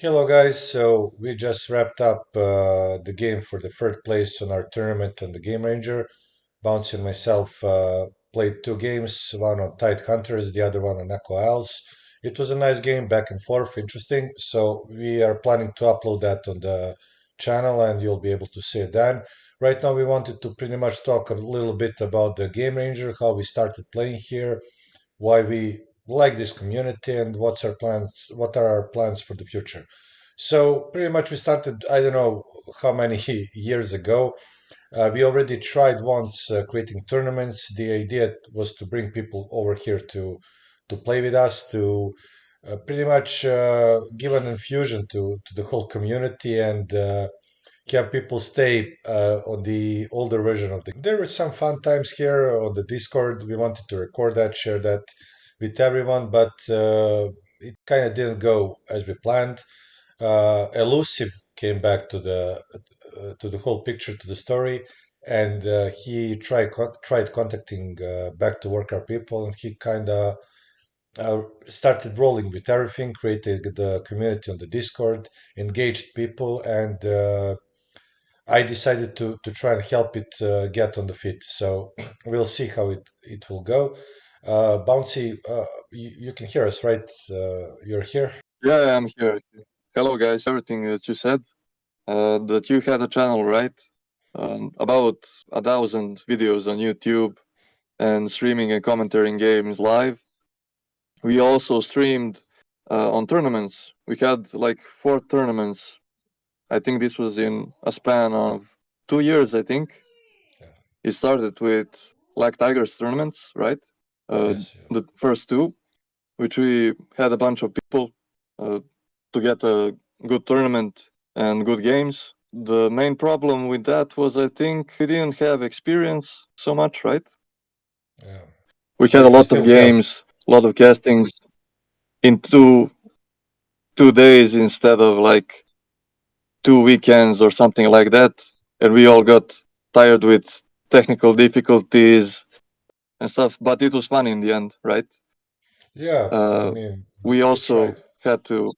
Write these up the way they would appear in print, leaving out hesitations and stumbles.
Hello, guys. So we just wrapped up the game for the third place on our tournament on the Game Ranger. Bouncy and myself played two games, one on Tide Hunters, the other one on Echo Isles. It was a nice game, back and forth, interesting. So we are planning to upload that on the channel, and you'll be able to see it then. Right now, we wanted to pretty much talk a little bit about the Game Ranger, how we started playing here, why we like this community, and what are our plans for the future. So pretty much we started, I don't know how many years ago. We already tried once creating tournaments. The idea was to bring people over here to play with us, to pretty much give an infusion to the whole community, and have people stay on the older version of the game. There were some fun times here on the Discord. We wanted to record that, share that with everyone, but it kind of didn't go as we planned. Elusive came back to the whole picture, to the story, and he tried contacting back to Warcraft people, and he kind of started rolling with everything, created the community on the Discord, engaged people, and I decided to try and help it get on the feet. So we'll see how it will go. Bouncy, you can hear us, right? You're here. Yeah, I'm here. Hello, guys. Everything that you said, that you had a channel, right? About 1,000 videos on YouTube and streaming and commentating games live. We also streamed on tournaments. We had like 4 tournaments. I think this was in a span of 2 years, I think. Yeah. It started with Black Tigers tournaments, right? Yes. Yeah. The first two, which we had a bunch of people uh, to get a good tournament and good games. The main problem with that was I think we didn't have experience so much, right? Yeah. We had a But you lot of still help. games, a lot of castings in two days instead of like 2 weekends or something like that. And we all got tired with technical difficulties and stuff, but it was fun in the end, right? Yeah. I Uh, mean, we we tried. also had to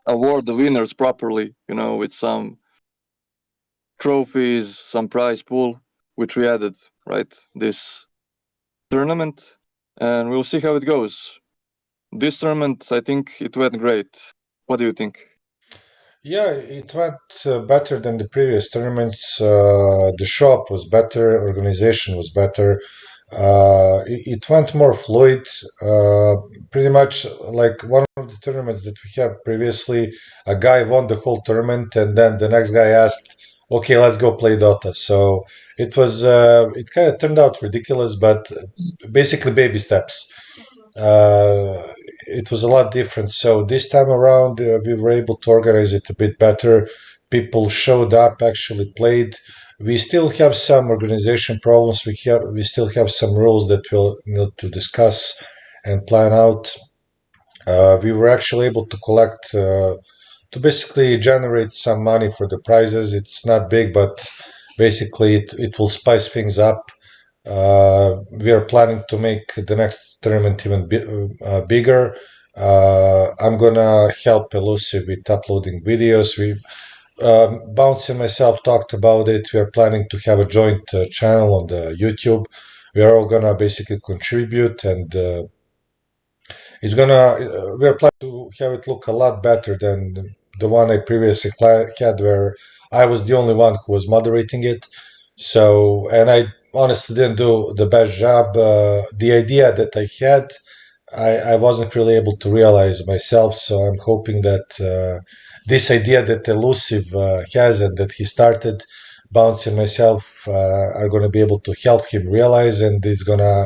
award the winners properly, with some trophies, some prize pool, which we added, right? This tournament, and we'll see how it goes. This tournament, I think it went great. What do you think? Yeah, it went better than the previous tournaments. The shop was better, organization was better. It went more fluid. Pretty much like one of the tournaments that we had previously, a guy won the whole tournament, and then the next guy asked, "Okay, let's go play Dota." So it kind of turned out ridiculous, but basically baby steps. Uh, it was a lot different. So this time around, we were able to organize it a bit better. People showed up, actually played. We still have some organization problems. We still have some rules that we'll need to discuss and plan out. We were actually able to collect to basically generate some money for the prizes. It's not big, but basically it will spice things up. We are planning to make the next tournament even bigger. I'm gonna help Elusive with uploading videos. Bounce and myself talked about it. We are planning to have a joint channel on the YouTube. We are all gonna basically contribute, and it's gonna. We are planning to have it look a lot better than the one I previously had, where I was the only one who was moderating it. So, and I honestly didn't do the best job. The idea that I had, I wasn't really able to realize myself. So I'm hoping that this idea that Elusive has and that he started, Bounce and myself are going to be able to help him realize, and it's gonna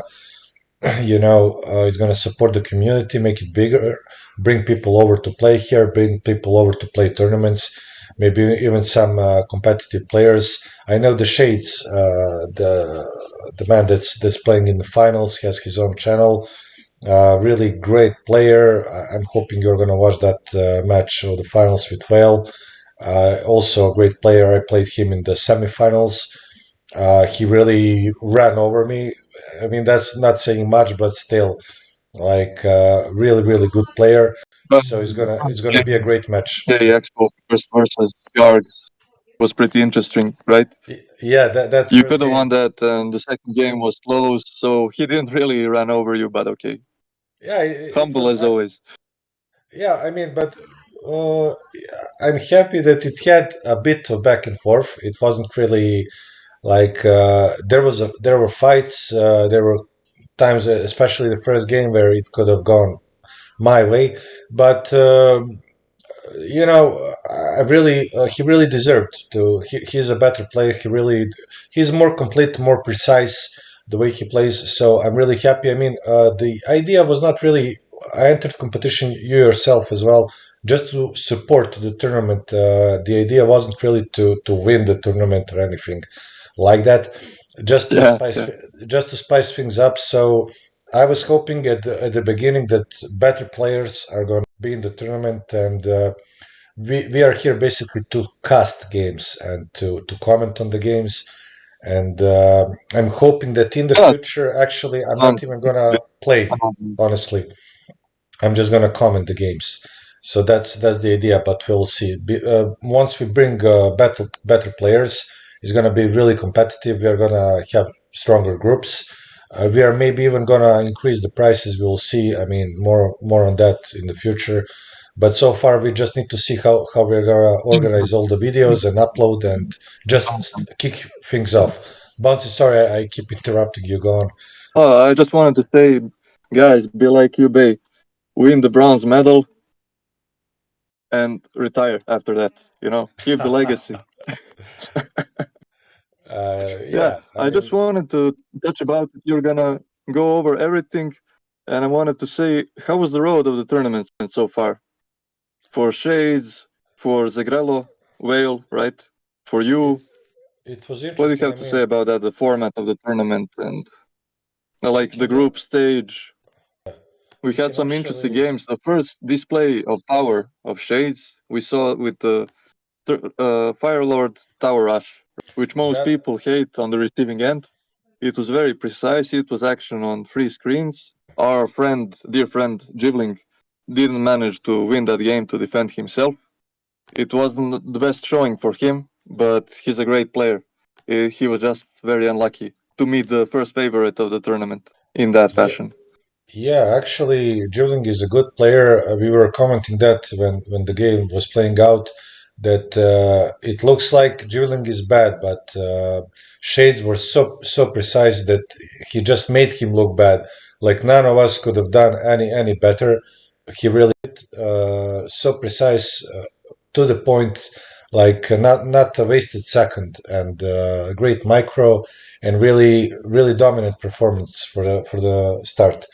it's going to support the community, make it bigger, bring people over to play here, bring people over to play tournaments, maybe even some competitive players. I know the Shades, the man that's playing in the finals, has his own channel. Really great player. I'm hoping you're going to watch that match or the finals with Vale. Also a great player. I played him in the semifinals. He really ran over me. I mean, that's not saying much, but still, like really, really good player. But So it's gonna be a game, great match. okay, Expo first versus Yargs was pretty interesting, right? Yeah, that You first could have won game. that, and the second game was close, so he didn't really run over you, but okay. Yeah, it Humble was. as always. Yeah, I mean, but uh, I'm happy that it had a bit of back and forth. It wasn't really like there were fights. There were times, especially the first game, where it could have gone my way. But you know, I really he really deserved to. He's a better player. He's more complete, more precise the way he plays. So I'm really happy. I mean, the idea was not really. I entered competition, you yourself as well, just to support the tournament. The idea wasn't really to win the tournament or anything like that. Just to Yeah, spice yeah. just to spice things up. So I was hoping at the beginning that better players are going to be in the tournament, and we are here basically to cast games and to comment on the games. And I'm hoping that in the Yeah, future, actually, I'm fun. not even gonna play. Honestly, I'm just gonna comment the games. So that's the idea. But we'll see. Once we bring better players, it's gonna be really competitive. We are gonna have stronger groups. We are maybe even gonna increase the prices. We'll see. I mean, more on that in the future. But so far, we just need to see how we're gonna organize all the videos and upload and just kick things off. Bouncy, sorry, I keep interrupting you. Go on. Oh, I just wanted to say, guys, be like Jubei. Win the bronze medal and retire after that. Keep the legacy. Yeah, Yeah, I I just mean, wanted to touch about it. You're gonna go over everything, and I wanted to say, how was the road of the tournament so far? For Shades, for Zagrello, Whale, right? For it you, it was what do you interesting. I have to say mean, about that? The format of the tournament and like we the can go. group stage. We We had can some interesting actually. games. The first display of power of Shades we saw with the Fire Lord Tower Rush, which most That people hate on the receiving end. It was very precise. It was action on three screens. Our dear friend Jibling, didn't manage to win that game to defend himself. It wasn't the best showing for him, but he's a great player. He was just very unlucky to meet the first favorite of the tournament in that Yeah, fashion. yeah. Actually, Juling is a good player. We were commenting that when the game was playing out, that it looks like Juling is bad, but shades were so precise that he just made him look bad. Like none of us could have done any better. He really so precise to the point, like not a wasted second, and great micro and really dominant performance for the start.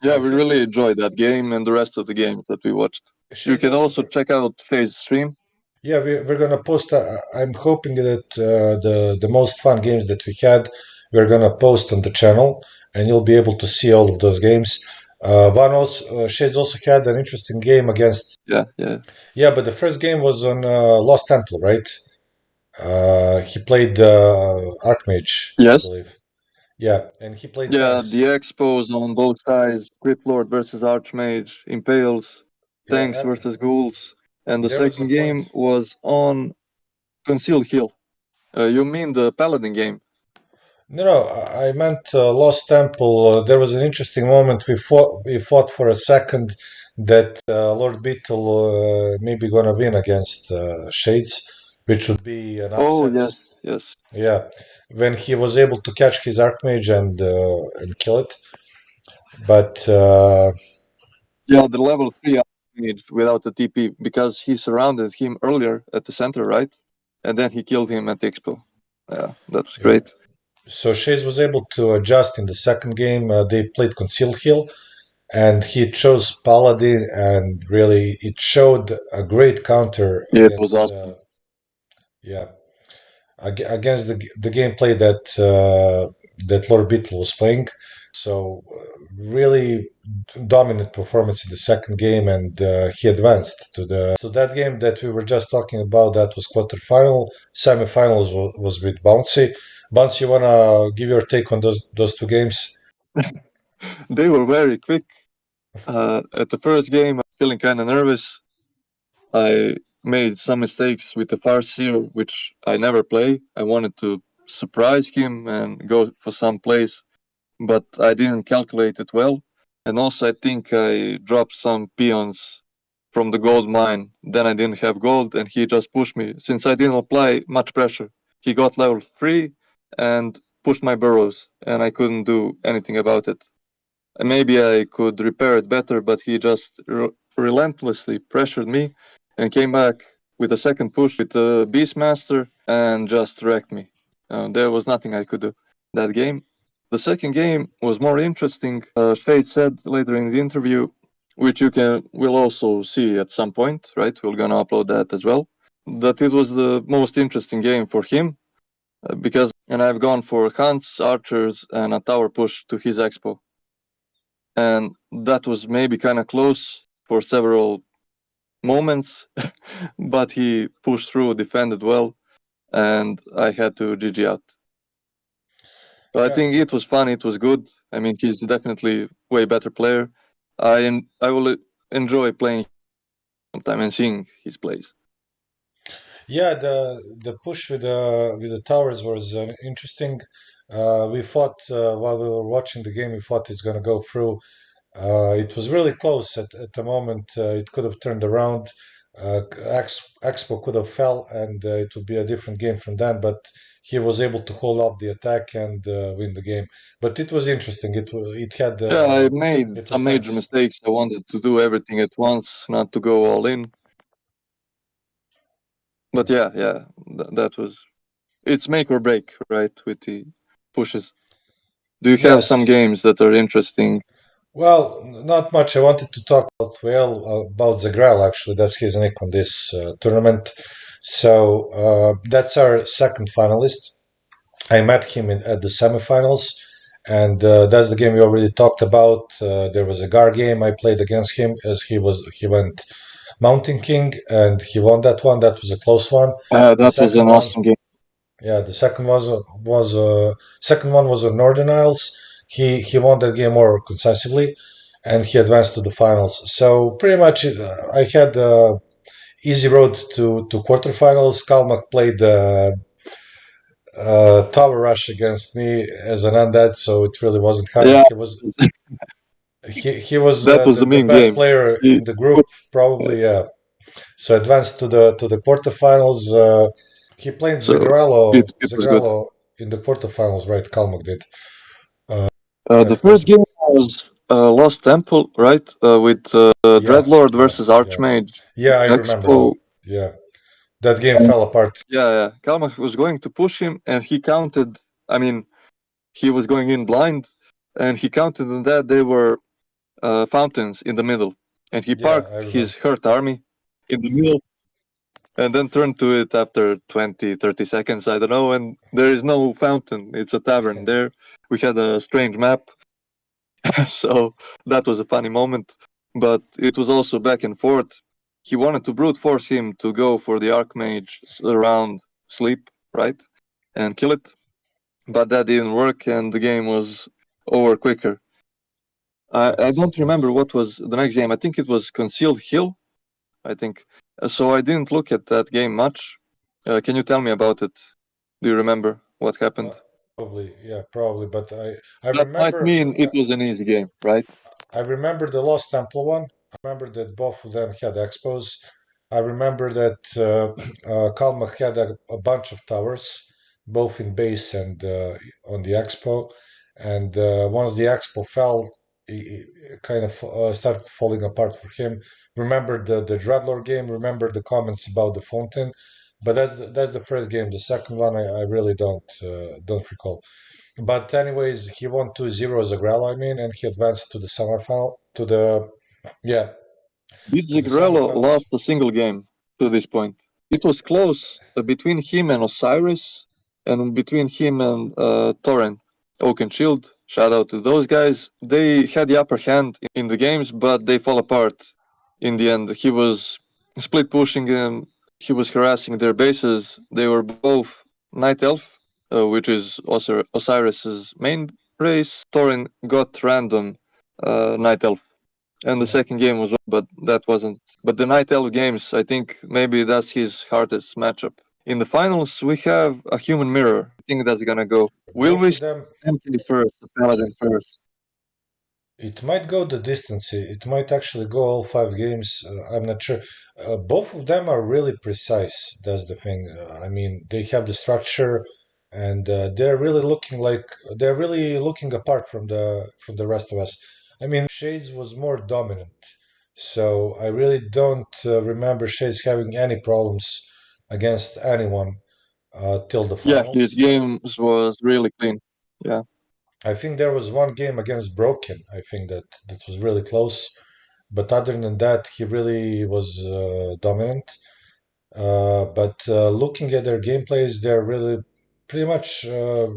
Yeah, I we think really enjoyed that game and the rest of the games that we watched. You Shades can also. also check out Fade's stream. Yeah, we're gonna post. I'm hoping that the most fun games that we had, we're gonna post on the channel, and you'll be able to see all of those games. Shades also had an interesting game against. Yeah, yeah. Yeah, but the first game was on Lost Temple, right? He played Archmage, I Yes. believe. Yeah, and he played Yeah, the tanks. expos on both sides, Crypt Lord versus Archmage, Impales, Yeah, Tanks versus Ghouls, and the there was a second game point. was on Concealed Hill. You mean the Paladin game? No, I meant Lost Temple. There was an interesting moment. We fought for a second that Lord Beetle maybe gonna win against Shades, which would be an Oh, upset. yes, yes. Yeah, when he was able to catch his Archmage and kill it, but Yeah, the level 3 Archmage without the TP because he surrounded him earlier at the center, right? And then he killed him at the expo. Yeah, that was yeah. great. So Shays was able to adjust in the second game. They played Conceal Hill, and he chose Paladin, and really it showed a great counter Yeah, it was against awesome. yeah against the gameplay that Lord Beetle was playing. So really dominant performance in the second game, and he advanced to the. So that game that we were just talking about, that was quarterfinal. Semifinals was with Bouncy. Bouncy, you wanna give your take on those two games? They were very quick. At the first game, feeling kind of nervous. I made some mistakes with the Farseer, which I never play. I wanted to surprise him and go for some plays, but I didn't calculate it well. And also, I think I dropped some peons from the gold mine. Then I didn't have gold, and he just pushed me. Since I didn't apply much pressure, he got level 3 and pushed my burrows, and I couldn't do anything about it. Maybe I could repair it better, but he just relentlessly pressured me and came back with a second push with the Beastmaster and just wrecked me. There was nothing I could do that game. The second game was more interesting. Shade said later in the interview, which you will also see at some point, right? We're gonna upload that as well. That it was the most interesting game for him because, and I've gone for hunts, archers, and a tower push to his expo, and that was maybe kind of close for several moments, but he pushed through, defended well, and I had to GG out. But I Yeah, think it was fun. It was good. I mean, he's definitely way better player. I will enjoy playing sometime and seeing his plays. yeah. The push with the towers was interesting. We thought while we were watching the game, we thought it's going to go through. It was really close at the moment. It could have turned around. Expo could have fell, and it would be a different game from then. But he was able to hold off the attack and win the game. But it was interesting. It had Yeah, I made it some was major tense. mistakes. I wanted to do everything at once, not to go all in. But Yeah. yeah, that was it's make or break, right? With the pushes. Do you have some Yes. games that are interesting? Well, not much. I wanted to talk about Zagrel. Actually, that's his nick on this tournament. So that's our second finalist. I met him at the semifinals, and that's the game we already talked about. There was a Gar game. I played against him as he went Mountain King, and he won that one. That was a close one. The That was second an one, awesome game. yeah, the second one was on Northern Isles. He won that game more concisely, and he advanced to the finals. So pretty much, I had easy road to quarterfinals. Kalmach played tower rush against me as an undead, so it really wasn't hard. Yeah, He was that was the the main best game. player He in the group, put, probably. Yeah. So advanced to the quarterfinals. He played so it was good. Zagralo in the quarterfinals, right? Kalmuk did. The That first quarter. game was Lost Temple, right? With Yeah, Dreadlord yeah, versus yeah, Archmage yeah. I remember Expo. now. Yeah, that game fell apart. Yeah. Kalmach was going to push him, and he counted. I mean, he was going in blind, and he counted on that they were fountains in the middle, and he Yeah, I parked remember. his hurt army in the middle and then turned to it after 20, 30 seconds, I don't know, and there is no fountain. It's a tavern there. We had a strange map, so that was a funny moment, but it was also back and forth. He wanted to brute force him to go for the Archmage around sleep, right, and kill it, but that didn't work, and the game was over quicker. I Yes, don't it remember was. what was the next game. I think it was Concealed Hill, I think. So I didn't look at that game much. Can you tell me about it? Do you remember what Uh, happened? Probably, yeah, probably. But I That might remember. mean it was an easy game, right? I remember the Lost Temple one. I remember that both of them had expos. I remember that Kalmar had a bunch of towers, both in base and on the expo. And once the expo fell, it kind of started falling apart for him. Remember the Dreadlord game. Remember the comments about the fountain. But that's the first game. The second one, I really don't recall. But anyways, he won 2-0 as a Grell, I mean, and he advanced to the semifinal yeah, Did to the Zigrello semifinals. lost a single game to this point? It was close between him and Osiris, and between him and Torren. Oak and Shield, shout out to those guys. They had the upper hand in the games, but they fall apart in the end. He was split pushing them, he was harassing their bases. They were both Night Elf, which is also Osiris's main race. Torren got random Night Elf, and the Yeah. second game was, but that wasn't. But the Night Elf games, I think maybe that's his hardest matchup. In the finals, we have a human mirror. I think that's gonna go. Will Both we of see them, Empty first, the Paladin first? it might go the distance. It might actually go all 5 games. I'm not sure. Both of them are really precise. That's the thing. I mean, they have the structure, and they're really looking apart from the rest of us. I mean, Shades was more dominant, so I really don't remember Shades having any problems against anyone till the Yeah, finals. his games was really clean. Yeah, I think there was one game against Broken. I think that was really close, but other than that, he really was dominant. But looking at their gameplays, they're really pretty much uh,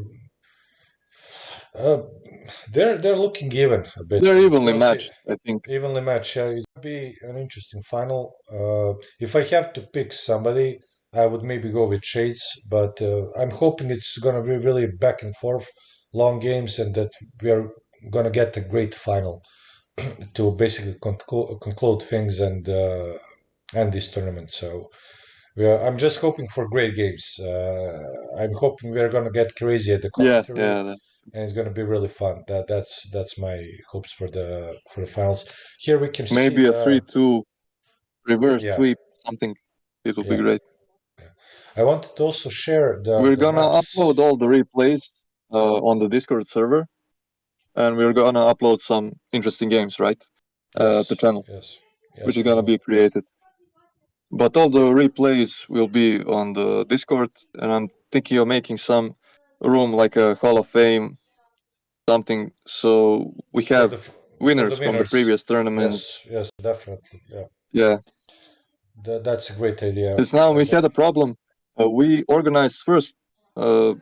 they're looking even a bit. they're evenly We'll see. matched, I think. Evenly matched. Yeah, it's gonna be an interesting final. If I have to pick somebody, I would maybe go with Shades, but I'm hoping it's gonna be really back and forth, long games, and that we are gonna get a great final to basically conclude things and end this tournament. So I'm just hoping for great games. I'm hoping we're gonna get crazy at the Yeah, commentary, yeah. and it's gonna be really fun. That's my hopes for the finals. Here we can Maybe see. a 3-2 reverse Yeah, sweep, something. It would be yeah, great. yeah. I wanted to also share We're the gonna maps. upload all the replays on the Discord server, and we're gonna upload some interesting games, right? To Yes, channel, yes, which yes. is gonna be created. But all the replays will be on the Discord, and I'm thinking of making some room like a Hall of Fame, something, so we For have for the winners from the winners. previous tournaments. Yes, yes, definitely. Yeah, Yeah, that's a great idea. because now we had a problem. We organized first uh,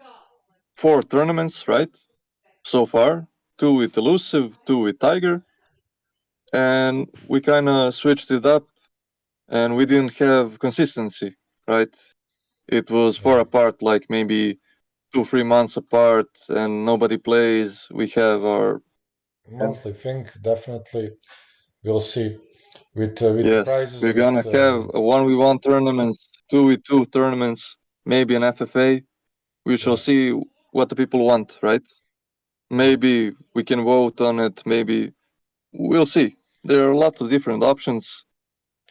4 tournaments, right? So far, 2 with Elusive, 2 with Tiger, and we kind of switched it up, and we didn't have consistency, right? It was Yeah, far apart, like maybe 2 3 months apart, and nobody plays. We have our and monthly thing definitely. We'll see with the yes, prizes we're with gonna have a 1v1 tournaments, 2v2 tournaments, maybe an FFA. We shall yeah, see what the people want, right? yeah. Maybe we can vote on it. Maybe we'll see. There are lots of different options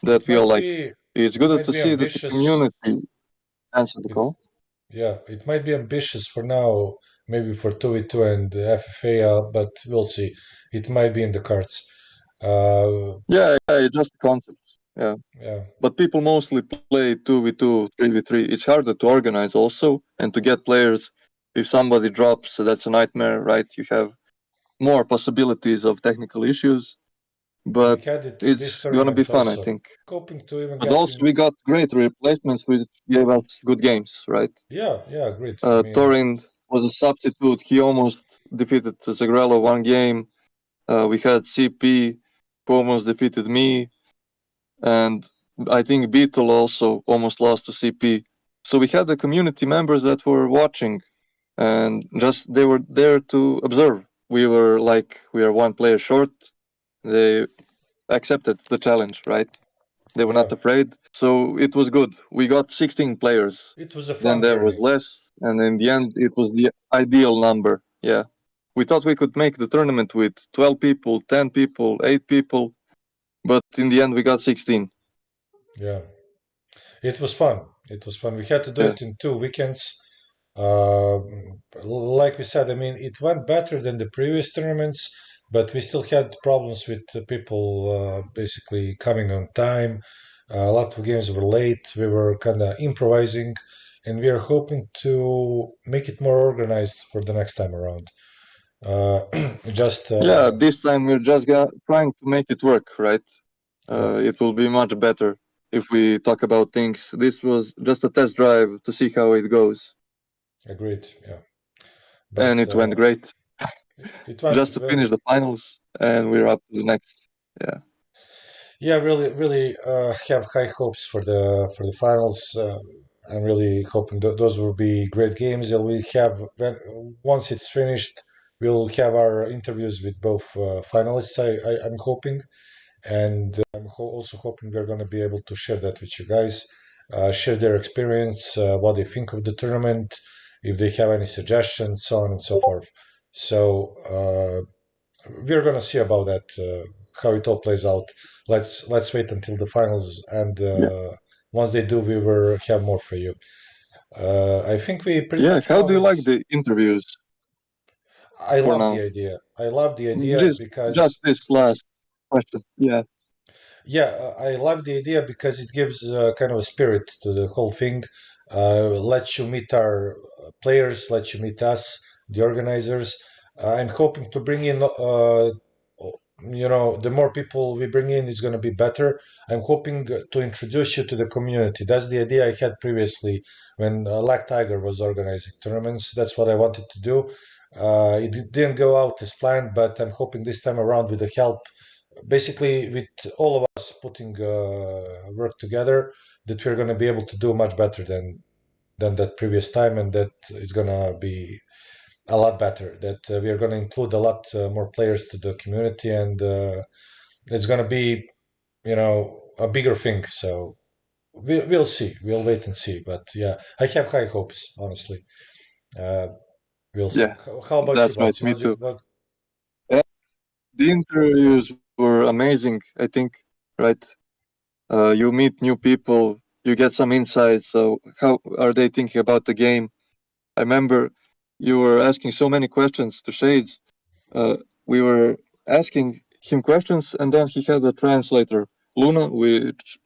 that It we all might like. be It's it good might to be see that the ambitious. community answered the It call. Yeah, it might be ambitious for now, maybe for 2v2 and FFA, but we'll see. It might be in the cards. Yeah, yeah, it's just a concept. Yeah. Yeah, But people mostly play 2v2, 3v3. It's harder to organize also and to get players. If somebody drops, that's a nightmare, right? You have more possibilities of technical issues, we but had it this it's gonna be tournament fun, I also. think. Hoping to even But also, getting. we got great replacements which gave us good games, right? Yeah, yeah, great. I mean, Torind was a substitute. He almost defeated Zagrello 1 game. We had CP who almost defeated me, and I think Beetle also almost lost to CP. So we had the community members that were watching, and just they were there to observe. We are 1 player short. They accepted the challenge, right? They were yeah, not afraid. So it was good. We got 16 players. it was a Then fun there was tourney. less, and in the end, it was the ideal number. Yeah. We thought we could make the tournament with 12 people, 10 people, 8 people, but in the end, we got 16. Yeah, it was fun. It was fun. We had to do Yeah. it in 2 weekends. Uh, like we said, I mean, it went better than the previous tournaments, but we still had problems with people basically coming on time. A lot of games were late. We were kind of improvising, and we are hoping to make it more organized for the next time around. Uh, just Yeah, this time we're just trying to make it work, right? yeah, It will be much better if we talk about things. This was just a test drive to see how it goes, agreed. Yeah, and but it went great. it went Just to finish the finals, and we're up to the next. Yeah. yeah, really have high hopes for the finals. I'm really hoping that those will be great games. And we have once it's finished, we'll have our interviews with both finalists. I'm hoping, and I'm also hoping we're going to be able to share that with you guys, share their experience, what they think of the tournament, if they have any suggestions, so on and so forth. So we're going to see about that, how it all plays out. Let's wait until the finals, and Yeah. once they do, we will have more for you. I think we pretty Yeah. much How do you covered. like the interviews I for love the now? idea. I love the idea Just because this last question. Yeah. yeah, I love the idea because it gives kind of a spirit to the whole thing. Lets you meet our players, lets you meet us, the organizers. I'm hoping to bring in, the more people we bring in is going to be better. I'm hoping to introduce you to the community. That's the idea I had previously when Lack Tiger was organizing tournaments. That's what I wanted to do. It didn't go out as planned, but I'm hoping this time around, with the help, basically with all of us putting work together, that we're going to be able to do much better than that previous time, and that it's going to be a lot better, that we are going to include a lot more players to the community, and it's going to be a bigger thing. So we'll see, we'll wait and see, but yeah, I have high hopes, honestly. uh, we'll see. Yeah. How about you, That's right. Bouncy? Me too. What? Yeah, the interviews were amazing, I think, right? You meet new people, you get some insights. So, how are they thinking about the game? I remember you were asking so many questions to Shades. We were asking him questions, and then he had a translator, Luna, which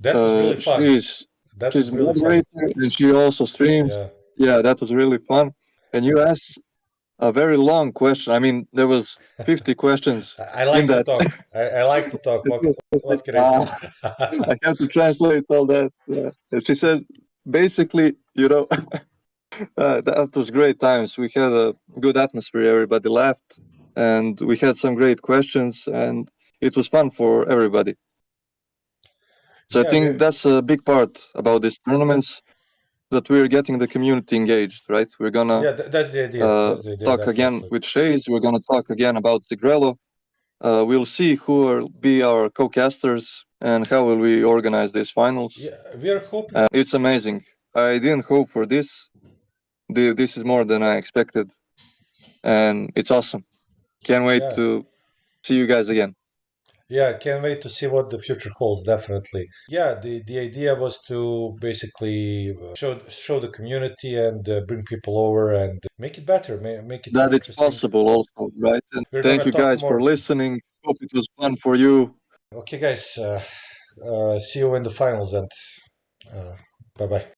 That was really fun. she's That she's was a really fun. moderator and she also streams. Yeah. Yeah, that was really fun. And you asked a very long question. I mean, there was 50 questions I in like to that. talk. I like to talk. It was just like, What can I say? I have to translate all that. And she said, basically, that was great times. We had a good atmosphere. Everybody laughed, and we had some great questions, and it was fun for everybody. So I Yeah, think that's a big part about these tournaments, that we're getting the community engaged, right? We're gonna yeah. That's the idea. That's the idea. talk again Definitely. with Shades. We're gonna talk again about Zigrello. We'll see who will be our co-casters and how will we organize these finals. Yeah, we are hoping. It's amazing. I didn't hope for this. This is more than I expected, and it's awesome. Can't wait Yeah, to see you guys again. yeah. Can't wait to see what the future holds. Definitely. Yeah. The idea was to basically show the community, and bring people over, and make it better. Make it more That it's interesting. possible, also, right? And We're thank gonna you talk guys for more. listening. Hope it was fun for you. Okay, guys. See you in the finals, and bye bye.